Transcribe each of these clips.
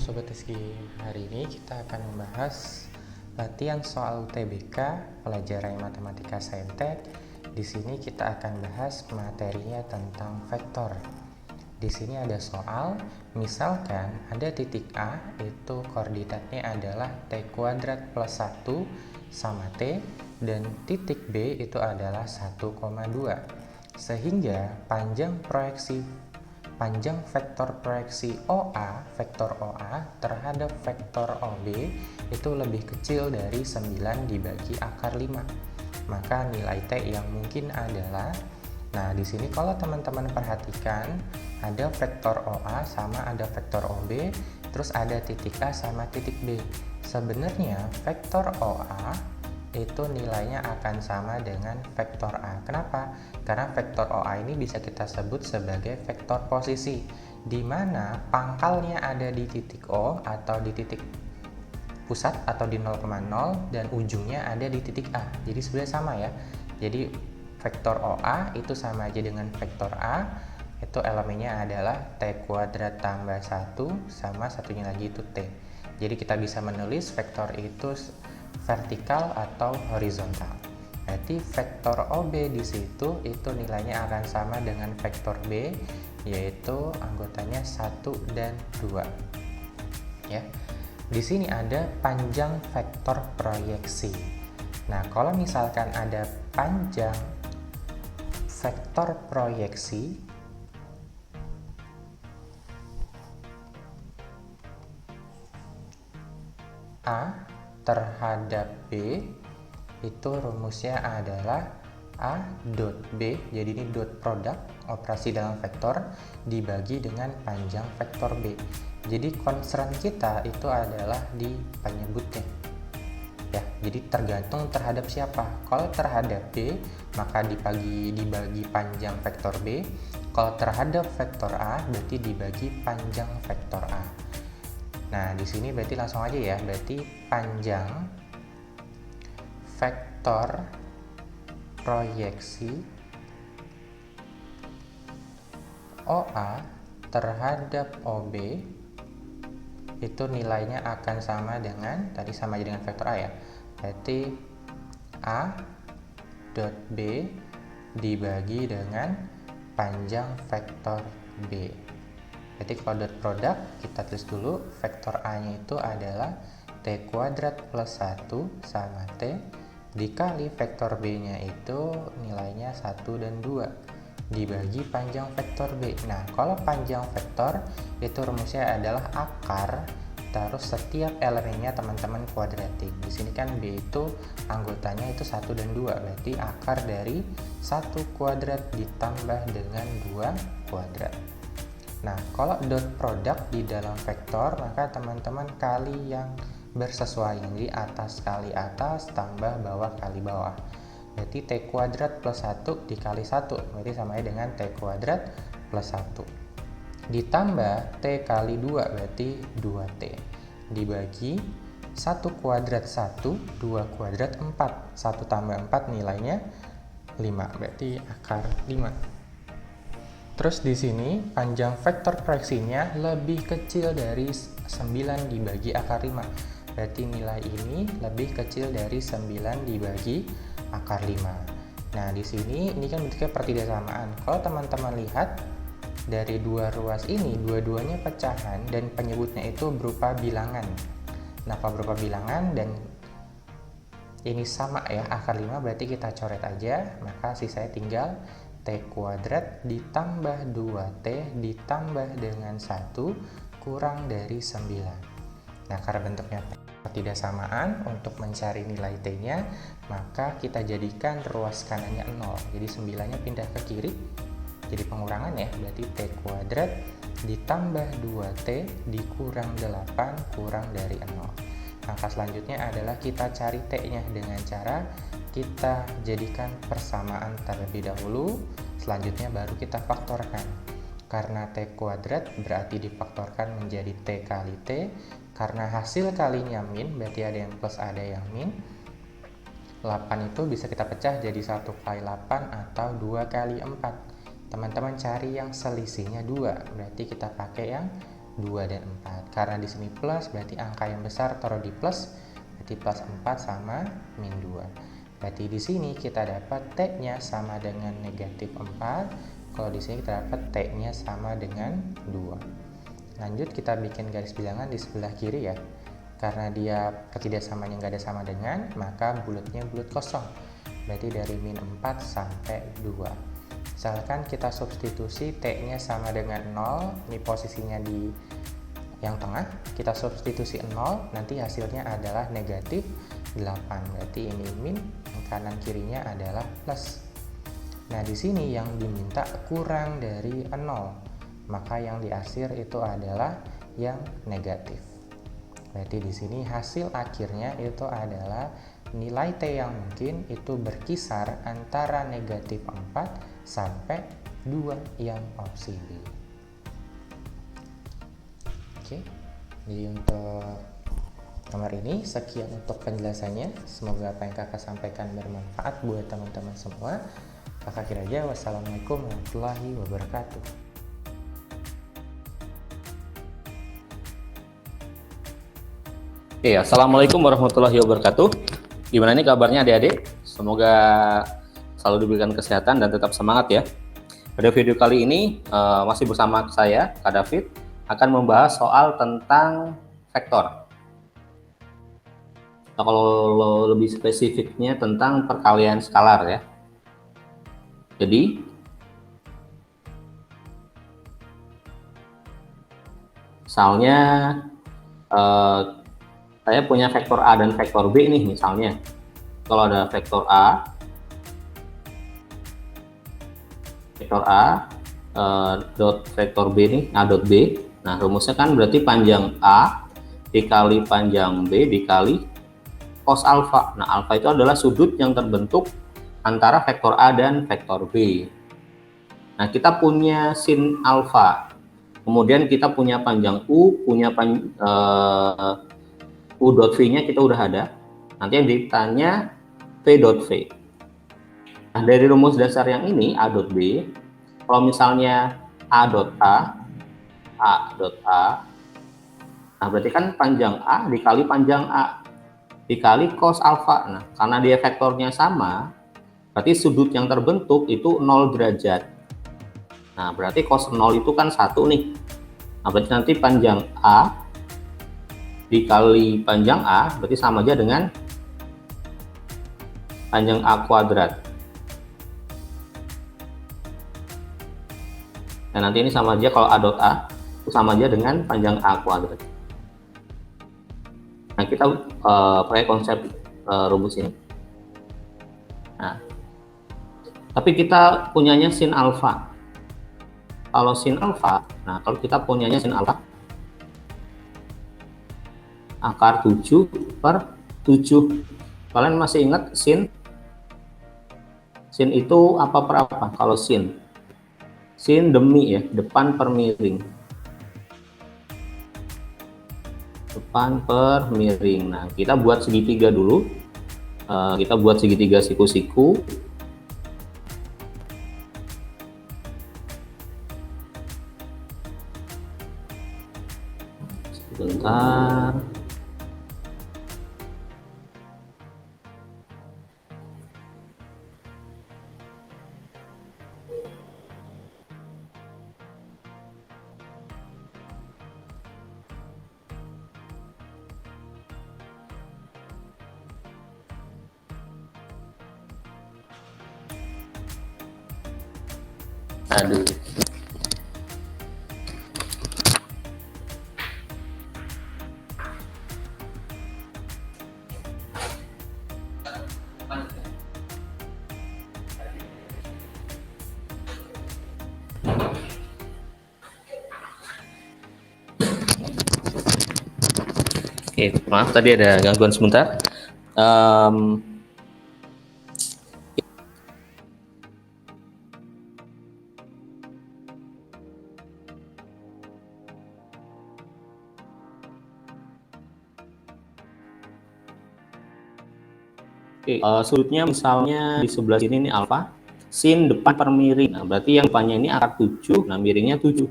Sobat Rizky, hari ini kita akan membahas latihan soal UTBK pelajaran matematika saintek. Di sini kita akan bahas materinya tentang vektor. Di sini ada soal, misalkan ada titik A, itu koordinatnya adalah t kuadrat plus 1 sama t, dan titik B itu adalah 1,2. Sehingga panjang vektor proyeksi vektor OA terhadap vektor OB itu lebih kecil dari 9 dibagi akar 5. Maka nilai T yang mungkin adalah, nah di sini kalau teman-teman perhatikan ada vektor OA sama ada vektor OB, terus ada titik A sama titik B. Sebenarnya vektor OA itu nilainya akan sama dengan vektor A. Kenapa? Karena vektor OA ini bisa kita sebut sebagai vektor posisi, di mana pangkalnya ada di titik O atau di titik pusat atau di 0,0 dan ujungnya ada di titik A. Jadi sebenarnya sama ya. Jadi vektor OA itu sama aja dengan vektor A. Itu elemennya adalah t kuadrat tambah 1 sama satunya lagi itu t. Jadi kita bisa menulis vektor itu vertikal atau horizontal. Berarti vektor OB di situ itu nilainya akan sama dengan vektor B, yaitu anggotanya 1 dan 2. Ya. Di sini ada panjang vektor proyeksi. Nah, kalau misalkan ada panjang vektor proyeksi A terhadap B, itu rumusnya adalah A dot B, jadi ini dot produk operasi dalam vektor dibagi dengan panjang vektor B. Jadi concern kita itu adalah di penyebutnya ya, jadi tergantung terhadap siapa. Kalau terhadap B maka dibagi panjang vektor B, kalau terhadap vektor A berarti dibagi panjang vektor A. Nah, di sini berarti langsung aja ya, berarti panjang vektor proyeksi OA terhadap OB itu nilainya akan sama dengan, tadi sama aja dengan vektor A ya, berarti A dot B dibagi dengan panjang vektor B. Berarti kalau dot produk kita tulis dulu, vektor A-nya itu adalah t kuadrat plus 1 sama t dikali vektor B-nya itu nilainya 1 dan 2 dibagi panjang vektor B. Nah, kalau panjang vektor itu rumusnya adalah akar terus setiap elemennya teman-teman kuadratik. Di sini kan B itu anggotanya itu 1 dan 2, berarti akar dari 1 kuadrat ditambah dengan 2 kuadrat. Nah, kalau dot produk di dalam vektor, maka teman-teman kali yang bersesuaian, jadi atas kali atas tambah bawah kali bawah. Berarti t kuadrat plus 1 dikali 1, berarti sama dengan t kuadrat plus 1. Ditambah t kali 2, berarti 2t. Dibagi 1 kuadrat 1, 2 kuadrat 4. 1 tambah 4 nilainya 5, berarti akar 5. Terus di sini panjang vektor proyeksinya lebih kecil dari 9 dibagi akar 5. Berarti nilai ini lebih kecil dari 9 dibagi akar 5. Nah, di sini ini kan bentuknya pertidaksamaan. Kalau teman-teman lihat dari dua ruas ini, dua-duanya pecahan dan penyebutnya itu berupa bilangan. Nah, kalau berupa bilangan dan ini sama ya akar 5, berarti kita coret aja, maka sisanya tinggal t kuadrat ditambah 2t ditambah dengan 1 kurang dari 9. Nah, karena bentuknya ketidaksamaan, untuk mencari nilai t-nya maka kita jadikan ruas kanannya 0. Jadi 9-nya pindah ke kiri, jadi pengurangan ya, berarti t kuadrat ditambah 2t dikurang 8 kurang dari 0. Maka selanjutnya adalah kita cari t-nya dengan cara kita jadikan persamaan terlebih dahulu, selanjutnya baru kita faktorkan. Karena t kuadrat berarti difaktorkan menjadi t kali t, karena hasil kalinya min, berarti ada yang plus ada yang min. 8 itu bisa kita pecah jadi 1 kali 8 atau 2 kali 4. Teman-teman cari yang selisihnya 2, berarti kita pakai yang 2 dan 4. Karena di sini plus, berarti angka yang besar taruh di plus, berarti plus 4 sama min 2. Berarti di sini kita dapat T-nya sama dengan negatif 4. Kalau di sini kita dapat T-nya sama dengan 2. Lanjut kita bikin garis bilangan di sebelah kiri ya. Karena dia ketidaksamanya nggak ada sama dengan, maka bulatnya bulat kosong. Berarti dari min 4 sampai 2. Misalkan kita substitusi T-nya sama dengan 0, ini posisinya di yang tengah, kita substitusi 0, nanti hasilnya adalah negatif 8. Berarti ini min, yang kanan kirinya adalah plus. Nah, di sini yang diminta kurang dari 0, maka yang diakhir itu adalah yang negatif. Berarti di sini hasil akhirnya itu adalah nilai T yang mungkin itu berkisar antara negatif 4 sampai 2 yang opsi B. Oke, jadi untuk nomor ini sekian untuk penjelasannya. Semoga apa yang kakak sampaikan bermanfaat buat teman-teman semua. Kakak kira aja, wassalamualaikum warahmatullahi wabarakatuh. Oke, assalamualaikum warahmatullahi wabarakatuh. Gimana nih kabarnya adik-adik? Semoga selalu diberikan kesehatan dan tetap semangat ya. Pada video kali ini masih bersama saya, Kak David, akan membahas soal tentang vektor. Nah, kalau lebih spesifiknya tentang perkalian skalar ya. Jadi misalnya saya punya vektor A dan vektor B nih misalnya. Kalau ada vektor A dot vektor B nih, A dot B. Nah, rumusnya kan berarti panjang A dikali panjang B dikali cos alfa. Nah, alfa itu adalah sudut yang terbentuk antara vektor A dan vektor B. Nah, kita punya sin alfa. Kemudian kita punya panjang U, punya U dot V-nya kita udah ada. Nanti yang ditanya V dot V. Nah, dari rumus dasar yang ini A dot B, kalau misalnya A dot A, nah berarti kan panjang A dikali panjang A dikali cos alfa. Nah, karena dia vektornya sama, berarti sudut yang terbentuk itu 0 derajat. Nah, berarti cos 0 itu kan 1 nih. Nah, berarti nanti panjang A dikali panjang A berarti sama aja dengan panjang A kuadrat. Dan nanti ini sama aja, kalau A dot A itu sama aja dengan panjang A kuadrat. Nah, kita pakai konsep rumus ini. Nah, tapi kita punyanya sin alfa. Kalau sin alfa, nah kalau kita punyanya sin alfa akar 7/7. Kalian masih ingat sin itu apa per apa? Kalau sin demi ya, depan per miring. Depan per miring. Nah, kita buat segitiga dulu. Kita buat segitiga siku-siku. Sebentar. Aduh. Oke, maaf tadi ada gangguan sebentar. Sudutnya misalnya di sebelah sini ini alfa, sin depan per miring. Nah, berarti yang depannya ini akar 7, nah miringnya 7.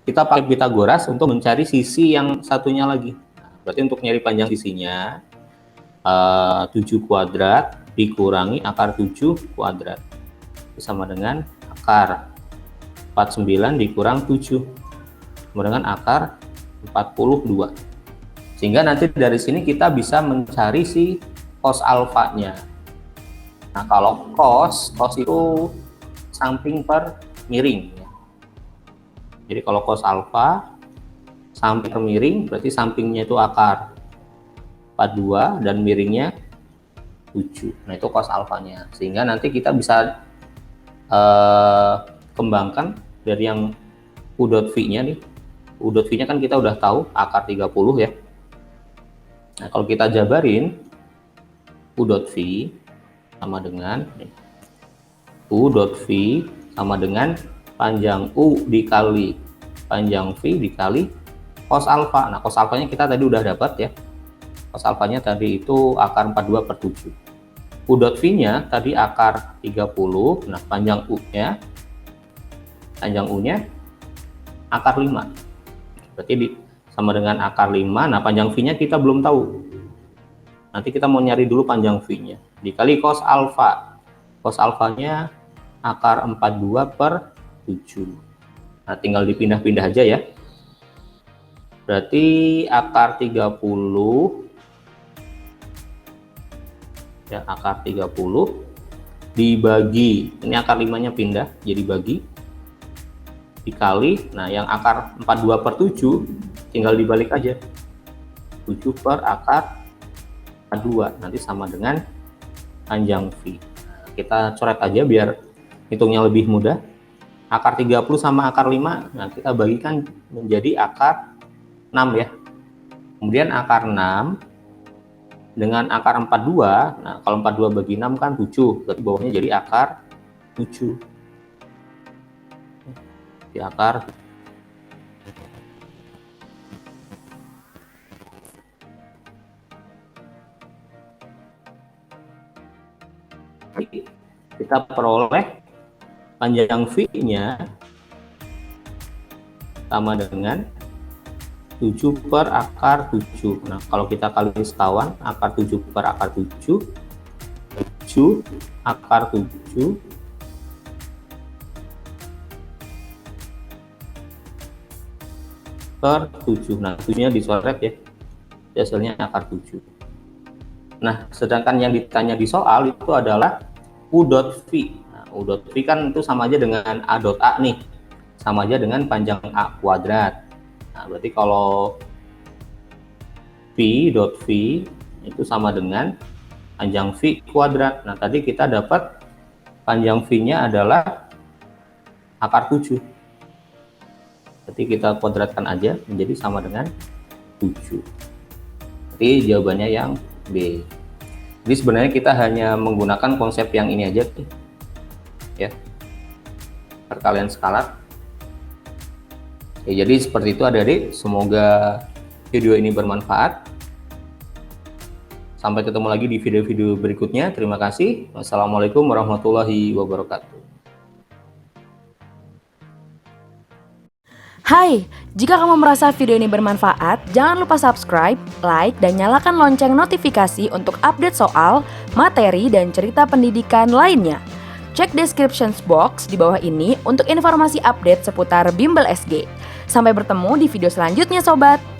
kita pakai Pitagoras untuk mencari sisi yang satunya lagi. Nah, berarti untuk nyari panjang sisinya 7 kuadrat dikurangi akar 7 kuadrat itu sama dengan akar 49 dikurang 7 sama dengan akar 42. Sehingga nanti dari sini kita bisa mencari si cos alfanya. Nah, kalau cos itu samping per miring ya. Jadi kalau cos alfa samping per miring berarti sampingnya itu akar 42 dan miringnya 7. Nah, itu cos alfanya. Sehingga nanti kita bisa kembangkan dari yang U dot V-nya nih. U dot V-nya kan kita udah tahu akar 30 ya. Nah, kalau kita jabarin U dot V sama dengan U dot V sama dengan panjang U dikali panjang V dikali cos alfa. Nah, cos alfanya kita tadi udah dapat ya. Cos alfanya tadi itu akar 42 per 7. U dot V-nya tadi akar 30. Nah, panjang U-nya akar 5. Berarti sama dengan akar 5. Nah, panjang V-nya kita belum tahu. Nanti kita mau nyari dulu panjang V-nya. Dikali cos alfa. Cos alfanya akar 42 per 7. Nah, tinggal dipindah-pindah aja ya. Berarti akar 30 ya, akar 30 dibagi, ini akar 5-nya pindah jadi bagi, dikali, nah yang akar 42 per 7 tinggal dibalik aja, 7 per akar 42 nanti sama dengan panjang V. Nah, kita coret aja biar hitungnya lebih mudah. Akar 30 sama akar 5, nah kita bagikan menjadi akar 6 ya. Kemudian akar 6 dengan akar 42, nah kalau 42 bagi 6 kan 7, berarti bawahnya jadi akar 7. Di akar kita peroleh panjang V-nya sama dengan 7 per akar 7. Nah, kalau kita kali sekawan, akar 7 per akar 7, 7 akar 7 per 7. Nah, 7-nya dicoret ya. Hasilnya akar 7. Nah, sedangkan yang ditanya di soal itu adalah U dot V. Nah, U dot V kan itu sama aja dengan A dot A nih. Sama aja dengan panjang A kuadrat. Nah, berarti kalau V dot V itu sama dengan panjang V kuadrat. Nah, tadi kita dapat panjang V-nya adalah akar 7. Berarti kita kuadratkan aja menjadi sama dengan 7. Jadi jawabannya yang B. Jadi sebenarnya kita hanya menggunakan konsep yang ini aja ya, perkalian skalar. Oke, jadi seperti itu adik-adik, semoga video ini bermanfaat. Sampai ketemu lagi di video-video berikutnya. Terima kasih. Wassalamualaikum warahmatullahi wabarakatuh. Hai, jika kamu merasa video ini bermanfaat, jangan lupa subscribe, like, dan nyalakan lonceng notifikasi untuk update soal, materi, dan cerita pendidikan lainnya. Cek description box di bawah ini untuk informasi update seputar Bimbel SG. Sampai bertemu di video selanjutnya, Sobat!